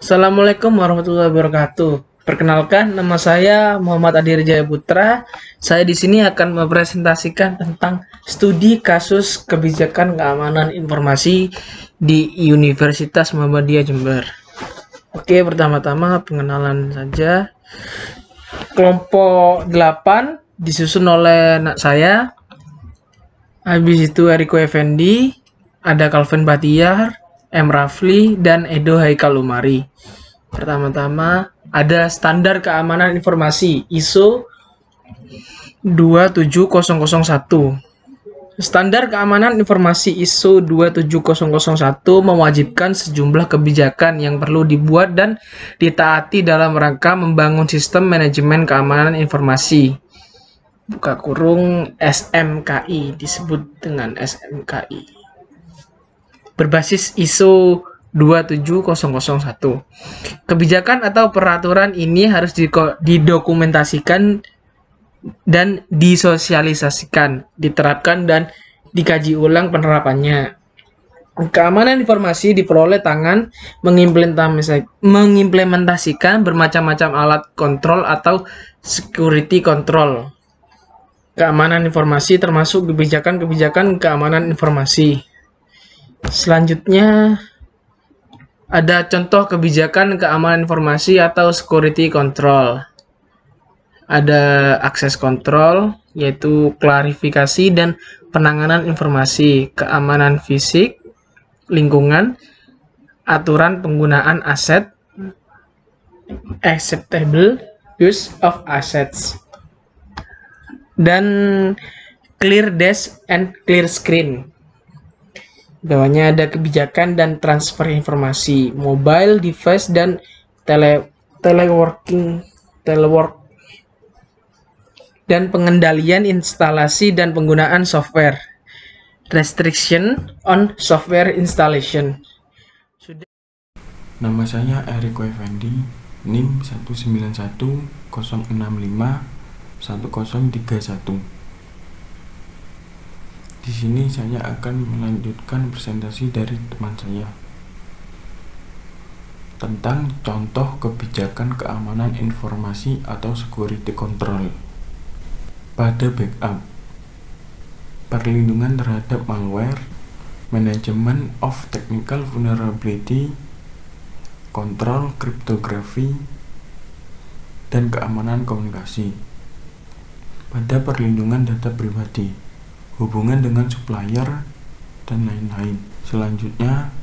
Assalamualaikum warahmatullahi wabarakatuh. Perkenalkan, nama saya Muhammad Adi Jaya Putra. Saya di sini akan mempresentasikan tentang studi kasus kebijakan keamanan informasi di Universitas Muhammadiyah Jember. Oke, pertama-tama pengenalan saja. Kelompok 8 disusun oleh anak saya. Habis itu Eriko Effendi, ada Calvin Batiar, M. Rafli, dan Edo Haikal Umari. Pertama-tama ada standar keamanan informasi ISO 27001. Standar keamanan informasi ISO 27001 mewajibkan sejumlah kebijakan yang perlu dibuat dan ditaati dalam rangka membangun sistem manajemen keamanan informasi. Buka kurung SMKI, disebut dengan SMKI. Berbasis ISO 27001. Kebijakan atau peraturan ini harus didokumentasikan dan disosialisasikan, diterapkan dan dikaji ulang penerapannya. Keamanan informasi diperoleh tangan mengimplementasikan bermacam-macam alat kontrol atau security control. Keamanan informasi termasuk kebijakan-kebijakan keamanan informasi. Selanjutnya ada contoh kebijakan keamanan informasi atau security control. Ada akses kontrol, yaitu klarifikasi dan penanganan informasi, keamanan fisik, lingkungan, aturan penggunaan aset, acceptable use of assets, dan clear desk and clear screen. Bawahnya ada kebijakan dan transfer informasi, mobile device dan telework, dan pengendalian instalasi dan penggunaan software. Restriction on software installation. Nama saya Eriko Effendi, NIM 19106511031. Di sini saya akan melanjutkan presentasi dari teman saya tentang contoh kebijakan keamanan informasi atau security control. Pada backup, perlindungan terhadap malware, manajemen of technical vulnerability, kontrol kriptografi, dan keamanan komunikasi. Pada perlindungan data pribadi, hubungan dengan supplier, dan lain-lain. Selanjutnya,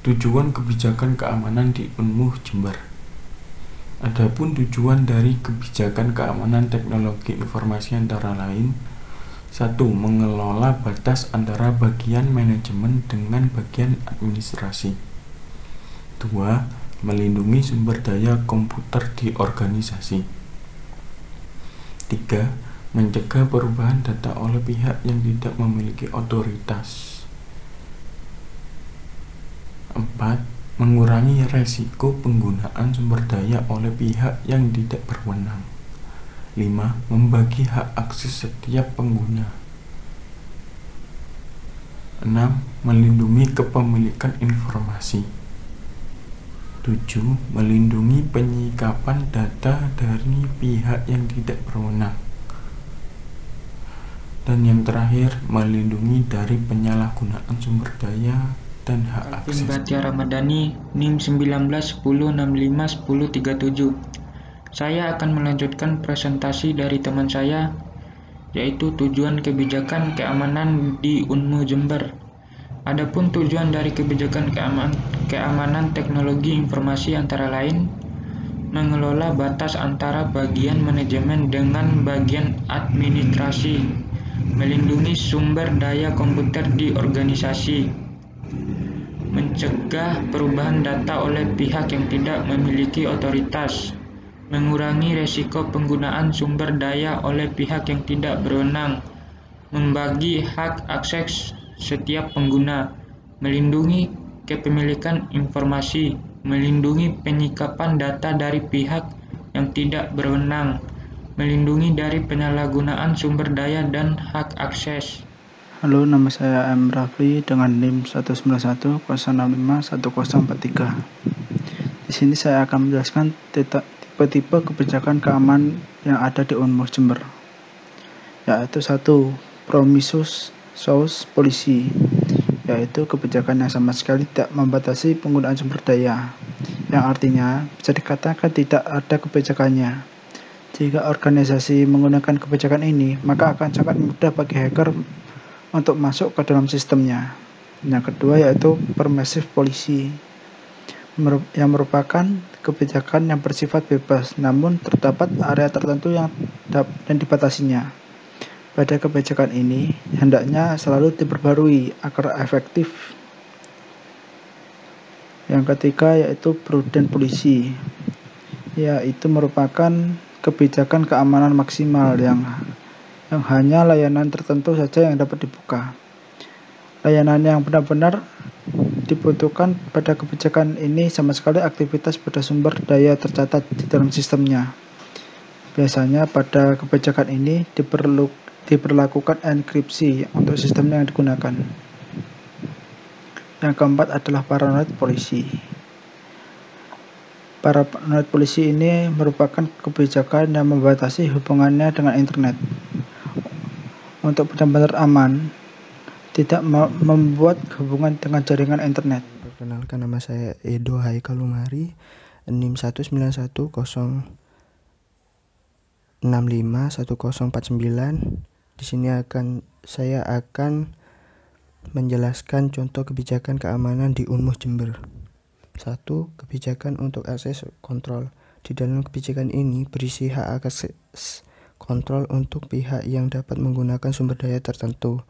tujuan kebijakan keamanan di Unmuh Jember. Adapun tujuan dari kebijakan keamanan teknologi informasi antara lain: 1. Mengelola batas antara bagian manajemen dengan bagian administrasi. 2. Melindungi sumber daya komputer di organisasi. 3. Mencegah perubahan data oleh pihak yang tidak memiliki otoritas. 4. Mengurangi resiko penggunaan sumber daya oleh pihak yang tidak berwenang. 5. Membagi hak akses setiap pengguna. 6. Melindungi kepemilikan informasi. 7. Melindungi penyikapan data dari pihak yang tidak berwenang. Dan yang terakhir, melindungi dari penyalahgunaan sumber daya dan hak akses. Calvin Batiar Ramadhani, NIM 1910651037. Saya akan melanjutkan presentasi dari teman saya, yaitu tujuan kebijakan keamanan di Unmuh Jember. Adapun tujuan dari kebijakan keamanan teknologi informasi antara lain: mengelola batas antara bagian manajemen dengan bagian administrasi, melindungi sumber daya komputer di organisasi, mencegah perubahan data oleh pihak yang tidak memiliki otoritas, mengurangi resiko penggunaan sumber daya oleh pihak yang tidak berwenang, membagi hak akses setiap pengguna, melindungi kepemilikan informasi, melindungi penyikapan data dari pihak yang tidak berwenang, melindungi dari penyalahgunaan sumber daya dan hak akses. Halo, nama saya M. Rafli dengan NIM 191065143. Di sini saya akan menjelaskan tipe-tipe kebijakan keamanan yang ada di Unmuh Jember, yaitu 1. Promiscuous Policy, yaitu kebijakan yang sama sekali tidak membatasi penggunaan sumber daya, yang artinya bisa dikatakan tidak ada kebijakannya. Jika organisasi menggunakan kebijakan ini, maka akan sangat mudah bagi hacker untuk masuk ke dalam sistemnya. Yang kedua yaitu Permissive Policy, yang merupakan kebijakan yang bersifat bebas, namun terdapat area tertentu yang dibatasinya. Pada kebijakan ini, hendaknya selalu diperbarui agar efektif. Yang ketiga yaitu Prudent Policy, yaitu merupakan kebijakan keamanan maksimal yang hanya layanan tertentu saja yang dapat dibuka. Layanan yang benar-benar dibutuhkan pada kebijakan ini sama sekali aktivitas pada sumber daya tercatat di dalam sistemnya. Biasanya pada kebijakan ini diberlakukan enkripsi untuk sistem yang digunakan. Yang keempat adalah Paranoid Policy. Paranoid Policy ini merupakan kebijakan yang membatasi hubungannya dengan internet. Untuk benar-benar aman, tidak membuat hubungan dengan jaringan internet. Perkenalkan, nama saya Edo Haikal Umari, NIM 191065149. Di sini saya akan menjelaskan contoh kebijakan keamanan di Unmuh Jember. 1. Kebijakan untuk akses kontrol. Di dalam kebijakan ini berisi hak akses kontrol untuk pihak yang dapat menggunakan sumber daya tertentu.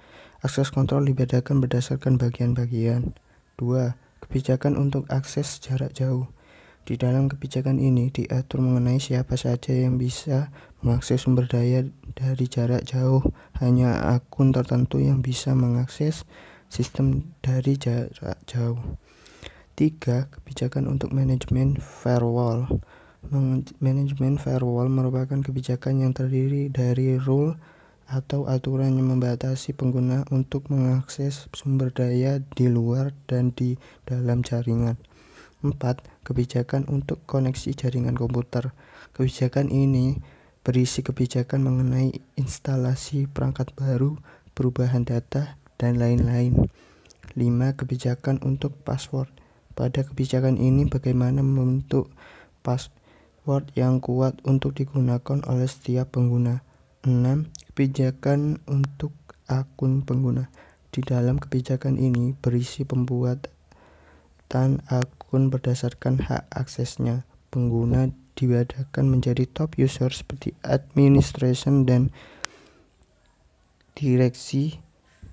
Akses kontrol dibedakan berdasarkan bagian-bagian. 2. Kebijakan untuk akses jarak jauh. Di dalam kebijakan ini diatur mengenai siapa saja yang bisa mengakses sumber daya dari jarak jauh. Hanya akun tertentu yang bisa mengakses sistem dari jarak jauh. 3. Kebijakan untuk manajemen firewall. Manajemen firewall merupakan kebijakan yang terdiri dari rule atau aturan yang membatasi pengguna untuk mengakses sumber daya di luar dan di dalam jaringan. 4. Kebijakan untuk koneksi jaringan komputer. Kebijakan ini berisi kebijakan mengenai instalasi perangkat baru, perubahan data, dan lain-lain. 5. Kebijakan untuk password. Pada kebijakan ini bagaimana membentuk password yang kuat untuk digunakan oleh setiap pengguna. 6. Kebijakan untuk akun pengguna. Di dalam kebijakan ini berisi pembuatan akun berdasarkan hak aksesnya. Pengguna dibedakan menjadi top user seperti administration dan direksi,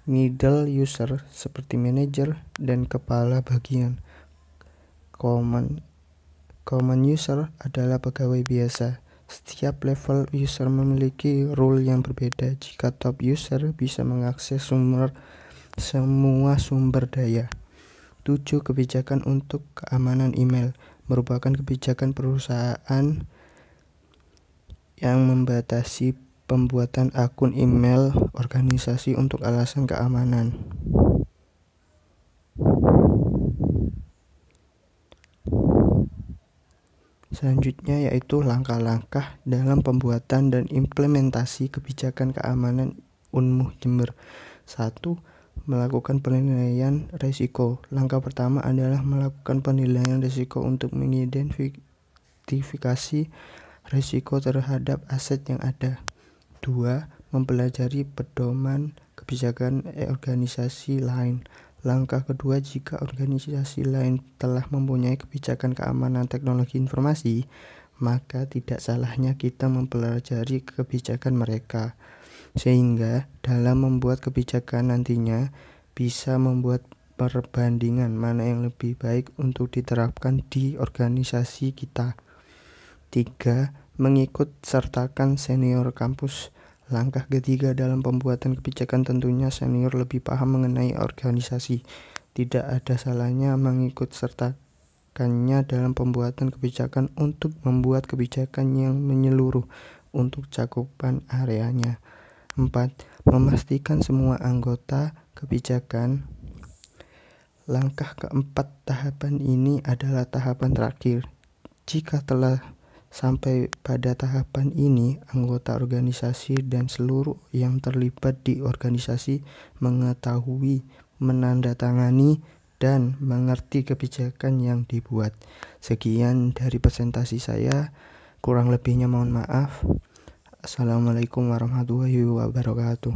middle user seperti manager dan kepala bagian. Common user adalah pegawai biasa. Setiap level user memiliki role yang berbeda. Jika top user bisa mengakses semua sumber daya. 7. Kebijakan untuk keamanan email merupakan kebijakan perusahaan yang membatasi pembuatan akun email organisasi untuk alasan keamanan. Selanjutnya yaitu langkah-langkah dalam pembuatan dan implementasi kebijakan keamanan Unmuh Jember. 1. Melakukan penilaian risiko. Langkah pertama adalah melakukan penilaian risiko untuk mengidentifikasi risiko terhadap aset yang ada. 2. Mempelajari pedoman kebijakan organisasi lain. Langkah kedua, jika organisasi lain telah mempunyai kebijakan keamanan teknologi informasi, maka tidak salahnya kita mempelajari kebijakan mereka, sehingga dalam membuat kebijakan nantinya bisa membuat perbandingan mana yang lebih baik untuk diterapkan di organisasi kita. 3. Mengikut sertakan senior kampus. Langkah ketiga dalam pembuatan kebijakan tentunya senior lebih paham mengenai organisasi. Tidak ada salahnya mengikut sertakannya dalam pembuatan kebijakan untuk membuat kebijakan yang menyeluruh untuk cakupan areanya. 4. Memastikan semua anggota kebijakan. Langkah keempat tahapan ini adalah tahapan terakhir. Jika telah sampai pada tahapan ini, anggota organisasi dan seluruh yang terlibat di organisasi mengetahui, menandatangani, dan mengerti kebijakan yang dibuat. Sekian dari presentasi saya, kurang lebihnya mohon maaf. Assalamualaikum warahmatullahi wabarakatuh.